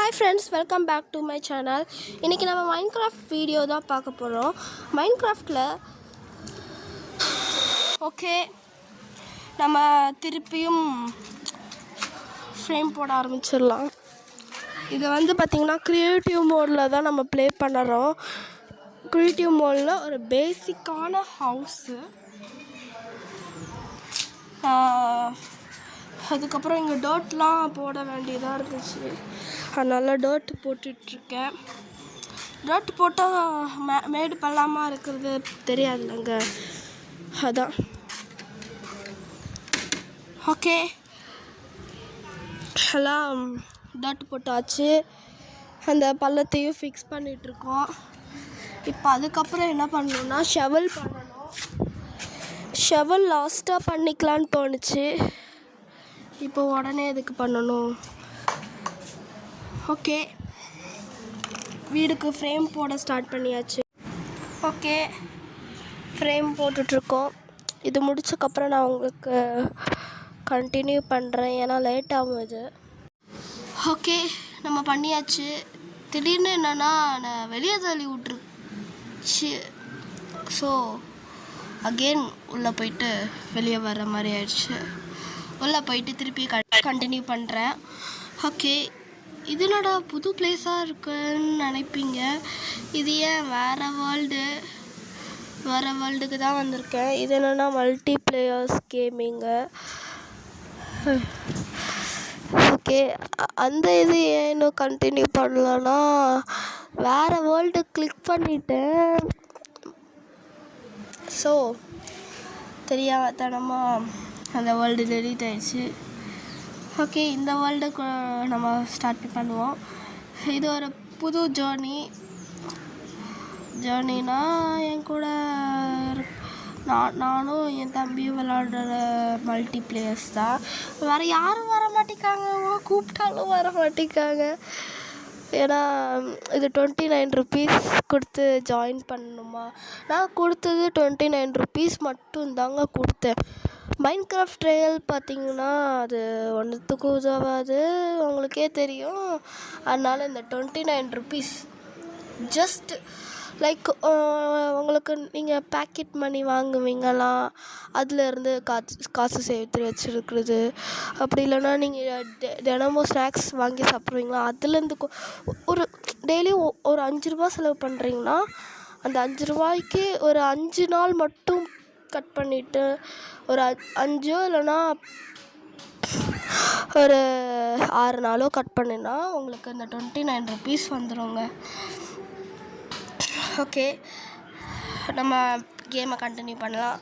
Hi friends, welcome back to my channel. இன்னைக்கு நம்ம Minecraft video தான் பார்க்க போகிறோம். மைன்கிராஃப்டில் ஓகே நம்ம திருப்பியும் ஃப்ரேம் போட ஆரம்பிச்சிடலாம். இது வந்து பார்த்திங்கன்னா க்ரியேட்டிவ் மோடில் தான் நம்ம ப்ளே பண்ணுறோம். க்ரியேட்டிவ் மோடில் ஒரு பேசிக்கான ஹவுஸு, அதுக்கப்புறம் இங்கே டர்ட்லாம் போட வேண்டியதாக இருந்துச்சு, அதனால் டர்ட் போட்டுட்ருக்கேன். டர்ட் போட்டால் மேடு பள்ளமாக இருக்கிறது தெரியாதுல்லங்க, அதான். ஓகே, எல்லாம் டர்ட் போட்டாச்சு. அந்த பள்ளத்தையும் ஃபிக்ஸ் பண்ணிகிட்ருக்கோம். இப்போ அதுக்கப்புறம் என்ன பண்ணணுன்னா ஷெவல் பண்ணணும். ஷெவல் லாஸ்ட்டாக பண்ணிக்கலான்னு தோணுச்சு, இப்போ உடனே எதுக்கு பண்ணணும். ஓகே, வீடுக்கு ஃப்ரேம் போட ஸ்டார்ட் பண்ணியாச்சு. ஓகே, ஃப்ரேம் போட்டுட்ருக்கோம். இது முடிச்சக்கப்புறம் நான் உங்களுக்கு கண்டினியூ பண்ணுறேன், ஏன்னா லேட் ஆகும் இது. ஓகே, நம்ம பண்ணியாச்சு. திடீர்னு என்னென்னா நான் வெளியே தள்ளி விட்ருச்சு. ஸோ அகெயின் உள்ளே போயிட்டு வெளியே வர்ற மாதிரி ஆயிடுச்சு. உள்ளே போயிட்டு திருப்பி கண்டினியூ பண்ணுறேன். ஓகே, இது என்னடா புது பிளேஸாக இருக்குன்னு நினைப்பீங்க. இது ஏன் வேறு வேர்ல்டுக்கு தான் வந்திருக்கேன். இது என்னென்னா மல்டி பிளேயர்ஸ் கேமிங்கு. ஓகே, அந்த இது ஏன் இன்னும் கண்டினியூ பண்ணலன்னா வேறு வேர்ல்டு கிளிக் பண்ணிட்டேன். ஸோ தெரியாமத்தனமாக அந்த வேர்ல்டு டெலீட் ஆயிடுச்சு. ஓகே, இந்த வேர்ல்டுக்கு நம்ம ஸ்டார்ட் பண்ணுவோம். இது ஒரு புது ஜேர்னினா என் கூட நானும் என் தம்பியும் விளாடுற மல்டி பிளேயர்ஸ் தான். வேறு யாரும் வர மாட்டேங்காங்க, கூப்பிட்டாலும் வர மாட்டேங்காங்க. ஏன்னா இது 29 rupees கொடுத்து ஜாயின் பண்ணணுமா. நான் கொடுத்தது 29 rupees மட்டும்தாங்க கொடுத்தேன். மைன்கிராஃப்ட் ட்ரையல் பார்த்திங்கன்னா அது ஒன்றுத்துக்கும் உதவாது, உங்களுக்கே தெரியும். அதனால் இந்த 29 rupees ஜஸ்ட் லைக் உங்களுக்கு நீங்கள் பேக்கெட் மணி வாங்குவீங்களாம், அதிலேருந்து காசு சேர்த்து வச்சுருக்குறது. அப்படி இல்லைன்னா நீங்கள் தினமும் ஸ்நாக்ஸ் வாங்கி சாப்பிட்றீங்களா, அதுலேருந்து ஒரு டெய்லி ஒரு 5 ரூபா செலவு பண்ணுறீங்கன்னா அந்த 5 ரூபாய்க்கு ஒரு 5 நாள் மட்டும் கட் பண்ணிவிட்டு ஒரு 5 இல்லைன்னா ஒரு 6 நாளோ கட் பண்ணினா உங்களுக்கு இந்த 29 rupees வந்துடுங்க. ஓகே, நம்ம கேமை கண்டினியூ பண்ணலாம்.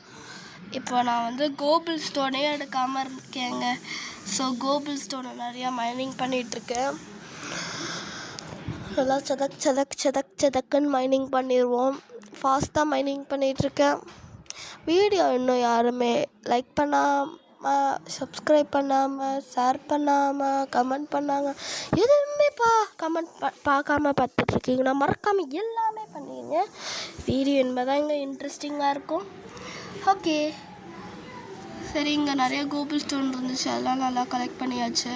இப்போ நான் வந்து கோபிள் ஸ்டோனே எடுக்காமல் இருக்கேங்க. ஸோ கோபிள் ஸ்டோனை நிறையா மைனிங் பண்ணிகிட்ருக்கேன். நல்லா சதக்குன்னு மைனிங் பண்ணிடுவோம். ஃபாஸ்ட்டாக மைனிங் பண்ணிகிட்ருக்கேன். வீடியோ இன்னும் யாருமே லைக் பண்ணாமல், சப்ஸ்கிரைப் பண்ணாமல், ஷேர் பண்ணாமல், கமெண்ட் பண்ணாங்க, எதுவுமே கமெண்ட் பார்க்காம பார்த்துட்ருக்கீங்கன்னா மறக்காமல் எல்லாமே பண்ணிடுங்க. வீடியோ என்பதான் இங்கே இன்ட்ரெஸ்டிங்காக இருக்கும். ஓகே, சரி, இங்கே நிறைய கோபிள் ஸ்டோன் இருந்துச்சு, அதெல்லாம் நல்லா கலெக்ட் பண்ணியாச்சு.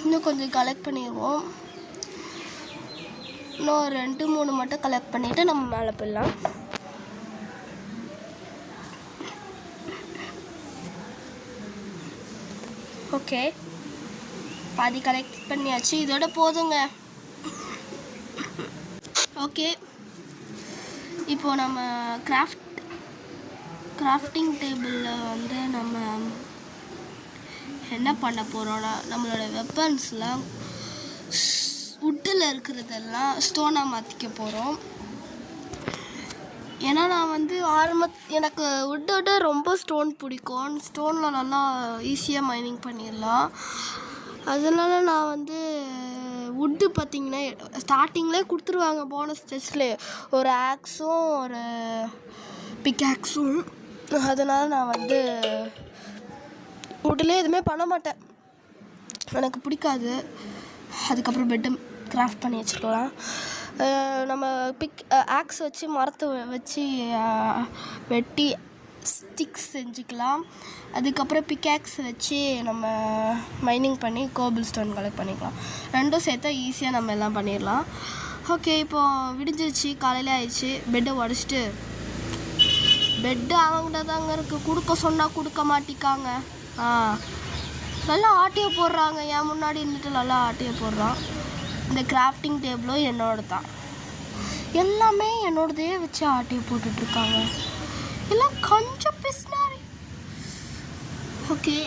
இன்னும் கொஞ்சம் கலெக்ட் பண்ணிடுவோம். இன்னும் 2-3 மட்டும் கலெக்ட் பண்ணிவிட்டு நம்ம மேலே போயிடலாம். ஓகே, பாதி கலெக்ட் பண்ணியாச்சு, இதோட போதுங்க. ஓகே, இப்போது நம்ம கிராஃப்டிங் டேபிளில் வந்து நம்ம என்ன பண்ண போகிறோன்னா நம்மளோட வெப்பன்ஸ்லாம் வுட்டில் இருக்கிறதெல்லாம் ஸ்டோனாக மாற்றிக்க போகிறோம். ஏன்னா நான் வந்து எனக்கு வுட்டோட ரொம்ப ஸ்டோன் பிடிக்கும். ஸ்டோனில் நல்லா ஈஸியாக மைனிங் பண்ணிடலாம். அதனால நான் வந்து வுட்டு பார்த்திங்கன்னா ஸ்டார்டிங்லேயே கொடுத்துருவாங்க போனஸ் ஸ்டேஜ்லேயே, ஒரு ஆக்ஸும் ஒரு பிக் ஆக்ஸும். அதனால் நான் வந்து வுட்டிலே எதுவுமே பண்ண மாட்டேன், எனக்கு பிடிக்காது. அதுக்கப்புறம் பெட்டு கிராஃப்ட் பண்ணி வச்சுக்கலாம். நம்ம ஆக்ஸ் வச்சு மரத்தை வச்சு வெட்டி ஸ்டிக்ஸ் செஞ்சுக்கலாம். அதுக்கப்புறம் பிக்காக்ஸ் வச்சு நம்ம மைனிங் பண்ணி கோபிள் ஸ்டோன் கலெக்ட் பண்ணிக்கலாம். ரெண்டும் சேர்த்தா ஈஸியாக நம்ம எல்லாம் பண்ணிடலாம். ஓகே, இப்போது விடிஞ்சிருச்சு, காலையில் ஆயிடுச்சு. பெட்டை உடச்சிட்டு பெட்டு அவங்கள்ட்ட தாங்க இருக்குது. கொடுக்க சொன்னால் கொடுக்க மாட்டிக்காங்க. நல்லா ஆட்டியை போடுறாங்க. என் முன்னாடி இருந்துட்டு நல்லா ஆட்டியை போடுறான். இந்த கிராஃப்டிங் டேபிளும் என்னோட தான். எல்லாமே என்னோடதே வச்சு ஆட்டியை போட்டுட்ருக்காங்க. எல்லாம் கொஞ்சம் பிஸ்னாரி. ஓகே,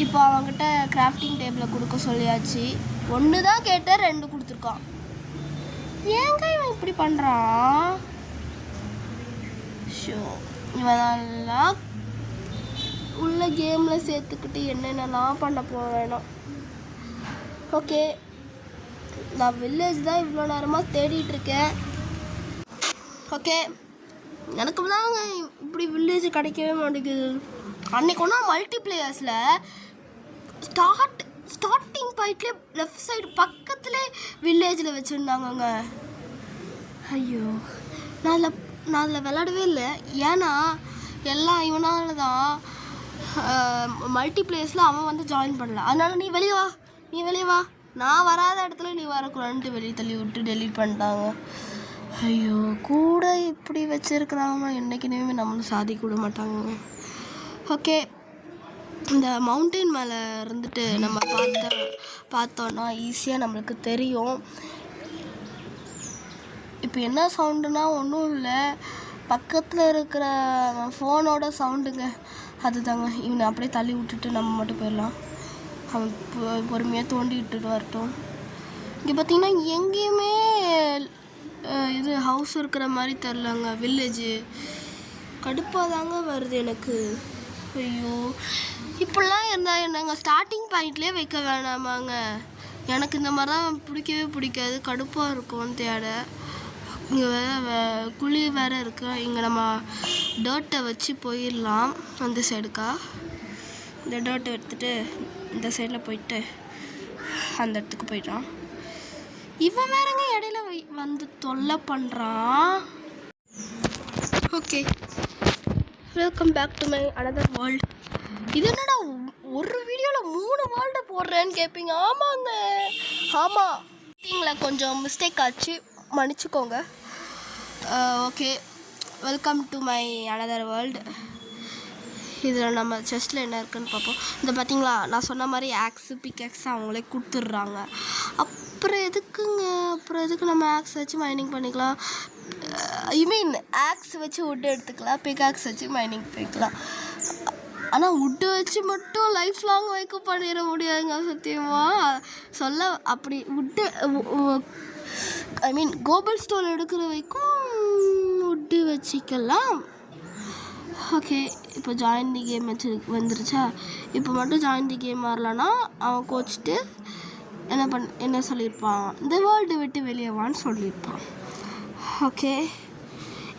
இப்போ அவங்ககிட்ட கிராஃப்டிங் டேபிளை கொடுக்க சொல்லியாச்சு. 1 தான் கேட்டால் 2 கொடுத்துருக்கான். ஏங்க இவன் இப்படி பண்ணுறான்? ஷோ, இவன் நல்லா உள்ள கேமில் சேர்த்துக்கிட்டு என்னென்னலாம் பண்ண போவேனோ. ஓகே, நான் வில்லேஜ் தான் இவ்வளோ நேரமாக தேடிட்டுருக்கேன். ஓகே, எனக்கு தாங்க இப்படி வில்லேஜ் கிடைக்கவே மாட்டேங்குது. அன்றைக்கி ஒன்றா மல்டிப்ளேயர்ஸில் ஸ்டார்டிங் பாயிண்ட்லேயே லெஃப்ட் சைடு பக்கத்துலேயே வில்லேஜில் வச்சுருந்தாங்கங்க. ஐயோ, நான் அதில் விளையாடவே இல்லை. ஏன்னா எல்லாம் இவனால தான் மல்டிப்ளேயர்ஸில் அவன் வந்து ஜாயின் பண்ணல. அதனால் நீ வெளியே வா, நான் வராத இடத்துல நீ வரக்கூடாதுன்ட்டு வெளியே தள்ளி விட்டு டெலீட் பண்ணிட்டாங்க. ஐயோ, கூட இப்படி வச்சுருக்கிறாங்க. என்றைக்குமே நம்மளும் சாதிக்க விட மாட்டாங்க. ஓகே, இந்த மவுண்டெயின் மேலே இருந்துட்டு நம்ம பார்த்தோன்னா ஈஸியாக நம்மளுக்கு தெரியும். இப்போ என்ன சவுண்டுனா ஒன்றும் இல்லை, பக்கத்தில் இருக்கிற ஃபோனோட சவுண்டுங்க. அது தாங்க. இவனை அப்படியே தள்ளி விட்டுட்டு நம்ம மட்டும் போயிடலாம். அவன் பொறுமையாக தோண்டி விட்டுட்டு வரட்டும். இங்கே பார்த்திங்கன்னா எங்கேயுமே இது ஹவுஸ் இருக்கிற மாதிரி தெரிலங்க. வில்லேஜு கடுப்பாக தாங்க வருது எனக்கு. ஐயோ, இப்படிலாம் இருந்தால் என்னங்க ஸ்டார்டிங் பாயிண்ட்லேயே வைக்க வேணாமாங்க? எனக்கு இந்த மாதிரி தான் பிடிக்கவே பிடிக்காது. கடுப்பாக இருக்கும்னு தேட. இங்கே குழி வேறு இருக்கு. இங்கே நம்ம டர்ட்டை வச்சு போயிடலாம். அந்த சைடுக்கா இந்த டர்ட்டை எடுத்துகிட்டு இந்த சைடில் போயிட்டு அந்த இடத்துக்கு போயிட்டான். இவன் வேறங்க இடையில வந்து தொல்லை பண்ணுறான். Okay, welcome back to my another world. இது என்னடா ஒரு வீடியோவில் 3 வேர்ல்டு போடுறேன்னு கேட்பீங்க. ஆமாங்க, ஆமாம், கொஞ்சம் மிஸ்டேக் ஆச்சு, மன்னிச்சுக்கோங்க. Okay, welcome to my another world. இதில் நம்ம செஸ்ட்டில் என்ன இருக்குதுன்னு பார்ப்போம். இந்த பார்த்தீங்களா, நான் சொன்ன மாதிரி ஆக்ஸு பிக்ஆக்ஸ் அவங்களே கொடுத்துட்றாங்க. அப்புறம் எதுக்கு நம்ம ஆக்ஸ் வச்சு மைனிங் பண்ணிக்கலாம். ஆக்ஸ் வச்சு வுட்டு எடுத்துக்கலாம், பிக்ஆக்ஸ் வச்சு மைனிங் போய்க்கலாம். ஆனால் வுட்டு வச்சு மட்டும் லைஃப் லாங் வைக்க பண்ணிட முடியாதுங்க. சத்தியமாக அப்படி வுட்டு கோபிள் ஸ்டோன் எடுக்கிற வரைக்கும் வுட்டு வச்சுக்கலாம். ஓகே, இப்போ ஜாயின் தி கேம் வந்துருச்சா? இப்போ மட்டும் ஜாயின் தி கேம் வரலன்னா அவன் கோச்சிட்டு என்ன சொல்லியிருப்பான், இந்த வேர்ல்டு விட்டு வெளியே வான்னு சொல்லியிருப்பான். ஓகே,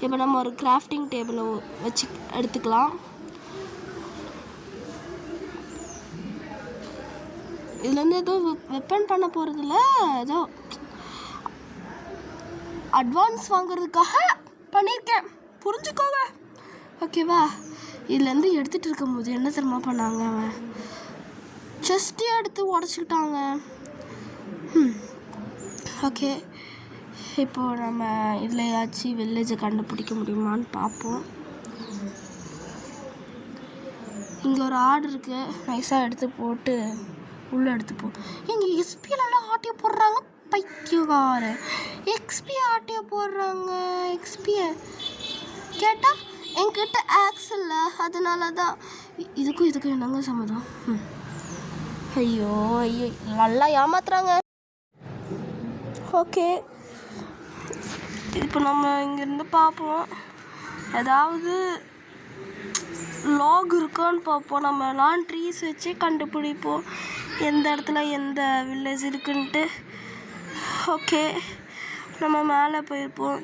இப்போ நம்ம ஒரு கிராஃப்டிங் டேபிளை வச்சு எடுத்துக்கலாம். இதுலேருந்து எதுவும் வெப்பன் பண்ண போகிறதில்ல, ஏதோ அட்வான்ஸ் வாங்குறதுக்காக பண்ணியிருக்கேன், புரிஞ்சுக்கோங்க. ஓகேவா? இதுலேருந்து எடுத்துகிட்டு இருக்கும்போது என்ன தெரியுமா பண்ணாங்க, அவன் செஸ்ட்டே எடுத்து உடச்சிக்கிட்டாங்க. ஓகே, இப்போது நம்ம இதில் ஏதாச்சும் வில்லேஜை கண்டுபிடிக்க முடியுமான்னு பார்ப்போம். இங்கே ஒரு ஆடு இருக்குது, நைஸாக எடுத்து போட்டு உள்ளே எடுத்துப்போம். இங்கே எக்ஸ்பியெல்லாம் ஆட்டிய போடுறாங்க, பைத்தியக்கார எக்ஸ்பி ஆட்டிய போடுறாங்க. எக்ஸ்பியை கேட்டால் என்கிட்ட ஆக்ஸ் இல்லை, அதனால தான். இதுக்கும் என்னங்க சம்மதம்? ஐயோ நல்லா ஏமாத்துறாங்க. ஓகே, இப்போ நம்ம இங்கேருந்து பார்ப்போம், ஏதாவது லாக் இருக்கான்னு பார்ப்போம். நம்மலாம் ட்ரீஸ் வச்சு கண்டுபிடிப்போம் எந்த இடத்துல எந்த வில்லேஜ் இருக்குன்ட்டு. ஓகே, நம்ம மேலே போயிருப்போம்.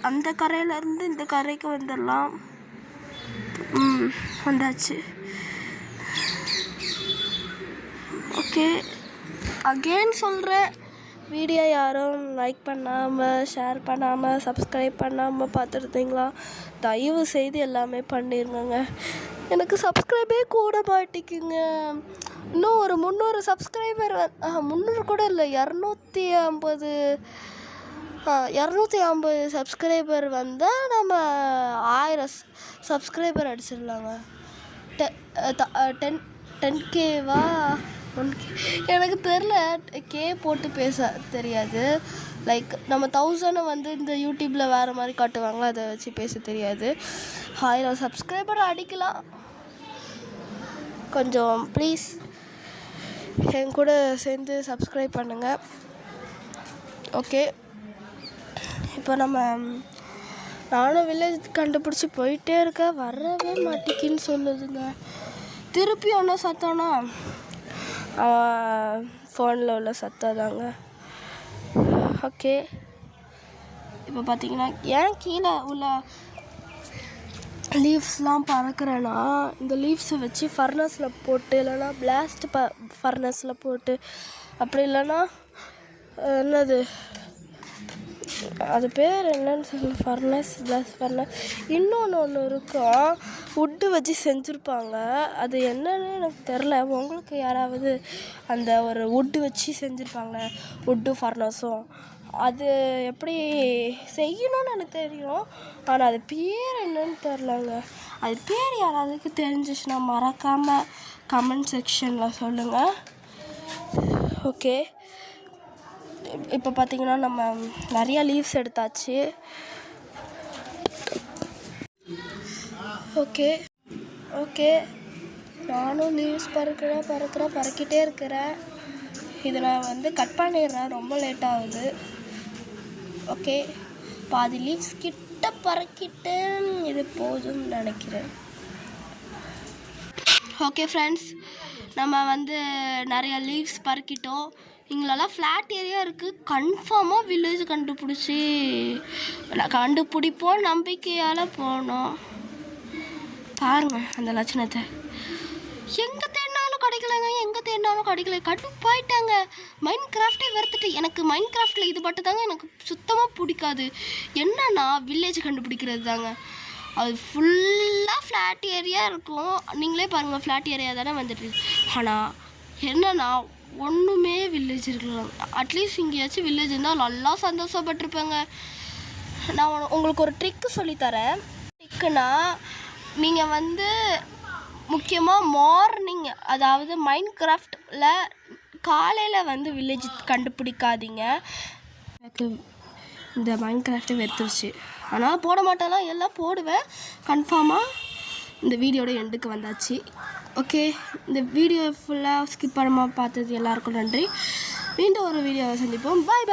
அந்த கரையிலேருந்து இந்த கரைக்கு வந்துடலாம். வந்தாச்சு. ஓகே, அகெயின் சொல்கிறேன், வீடியோ யாரும் லைக் பண்ணாமல் ஷேர் பண்ணாமல் சப்ஸ்கிரைப் பண்ணாமல் பார்த்துருந்தீங்களா? தயவு செய்து எல்லாமே பண்ணிருங்க. எனக்கு சப்ஸ்கிரைபே கூட மாட்டிக்குங்க. இன்னும் ஒரு 300 சப்ஸ்கிரைபர் 300 கூட இல்லை, 250 சப்ஸ்கிரைபர் வந்தால் நம்ம 1000 சப்ஸ்கிரைபர் அடிச்சிடலாங்க. 10Kவா 1K எனக்கு தெரில. கே போட்டு பேச தெரியாது. லைக் நம்ம 1000 வந்து இந்த யூடியூப்பில் வேறு மாதிரி காட்டுவாங்களா, அதை வச்சு பேச தெரியாது. 1000 சப்ஸ்கிரைபர் அடிக்கலாம். கொஞ்சம் ப்ளீஸ் என் கூட சேர்ந்து சப்ஸ்கிரைப் பண்ணுங்கள். ஓகே, இப்போ நானும் வில்லேஜ் கண்டுபிடிச்சி போயிட்டே இருக்கேன், வரவே மாட்டேங்கின்னு சொல்லுதுங்க. திருப்பி ஒன்று சத்தம்னா ஃபோனில் உள்ள சத்ததாங்க. ஓகே, இப்போ பார்த்தீங்கன்னா ஏன் கீழே உள்ள லீவ்ஸ்லாம் பறக்கிறேன்னா, இந்த லீவ்ஸை வச்சு ஃபர்னஸில் போட்டு, இல்லைன்னா பிளாஸ்ட் ஃபர்னஸில் போட்டு, அப்படி இல்லைன்னா என்னது அது பேர் என்னன்னு சொல்லி ஃபர்னஸ் பிளாஸ்ட் ஃபர்னஸ் இன்னொன்று இருக்கும், வுட்டு வச்சு செஞ்சுருப்பாங்க. அது என்னன்னு எனக்கு தெரில. உங்களுக்கு யாராவது அந்த ஒரு வுட்டு வச்சு செஞ்சுருப்பாங்க, வுட்டு ஃபர்னஸும், அது எப்படி செய்யணும்னு எனக்கு தெரியும். ஆனால் அது பேர் என்னன்னு தெரிலங்க. அது பேர் யாராவதுக்கு தெரிஞ்சிச்சுன்னா மறக்காமல் கமெண்ட் செக்ஷனில் சொல்லுங்கள். ஓகே, இப்போ பார்த்திங்கன்னா நம்ம நிறையா லீவ்ஸ் எடுத்தாச்சு. ஓகே நானும் லீவ்ஸ் பறக்கிட்டே இருக்கிறேன். இதை நான் வந்து கட் பண்ணிடுறேன், ரொம்ப லேட் ஆகுது. ஓகே, பாதி லீவ்ஸ் கிட்ட பறக்கிட்டு இது போதும்னு நினைக்கிறேன். ஓகே ஃப்ரெண்ட்ஸ், நம்ம வந்து நிறையா லீவ்ஸ் பறக்கிட்டோம். இங்களெல்லாம் ஃப்ளாட் ஏரியா இருக்குது. கன்ஃபார்மாக வில்லேஜ் கண்டுபிடிப்போம் நம்பிக்கையால் போனோம். பாருங்கள் அந்த லட்சணத்தை. எங்கே தேடினாலும் கிடைக்கல. கடுப்பாயிட்டாங்க. மைண்ட் கிராஃப்டே வெறுத்துட்டு. எனக்கு மைண்ட் கிராஃப்டில் இது மட்டும் தாங்க எனக்கு சுத்தமாக பிடிக்காது. என்னன்னா வில்லேஜ் கண்டுபிடிக்கிறது தாங்க. அது ஃபுல்லாக ஃப்ளாட் ஏரியா இருக்கும். நீங்களே பாருங்கள், ஃப்ளாட் ஏரியா தானே வந்துட்டு. ஆனால் என்னன்னா ஒன்றுமே வில்லேஜ் இருக்கலாம். அட்லீஸ்ட் இங்கேயாச்சும் வில்லேஜ் இருந்தால் நல்லா சந்தோஷப்பட்டிருப்பேங்க. நான் உங்களுக்கு ஒரு ட்ரிக்கு சொல்லித்தரேன். ட்ரிக்குனா, நீங்கள் வந்து முக்கியமாக மார்னிங், அதாவது மைண்ட் கிராஃப்டில் காலையில் வந்து வில்லேஜ் கண்டுபிடிக்காதீங்க. எனக்கு இந்த மைண்ட் கிராஃப்டே வெறுத்துருச்சு. ஆனால் போட மாட்டாலாம், எல்லாம் போடுவேன் கன்ஃபார்மாக. இந்த வீடியோட எண்டுக்கு வந்தாச்சு. ஓகே, இந்த வீடியோ ஃபுல்லாக ஸ்கிப் பண்ணாமல் பார்த்தது எல்லாருக்கும் நன்றி. மீண்டும் ஒரு வீடியோவை சந்திப்போம். பாய்.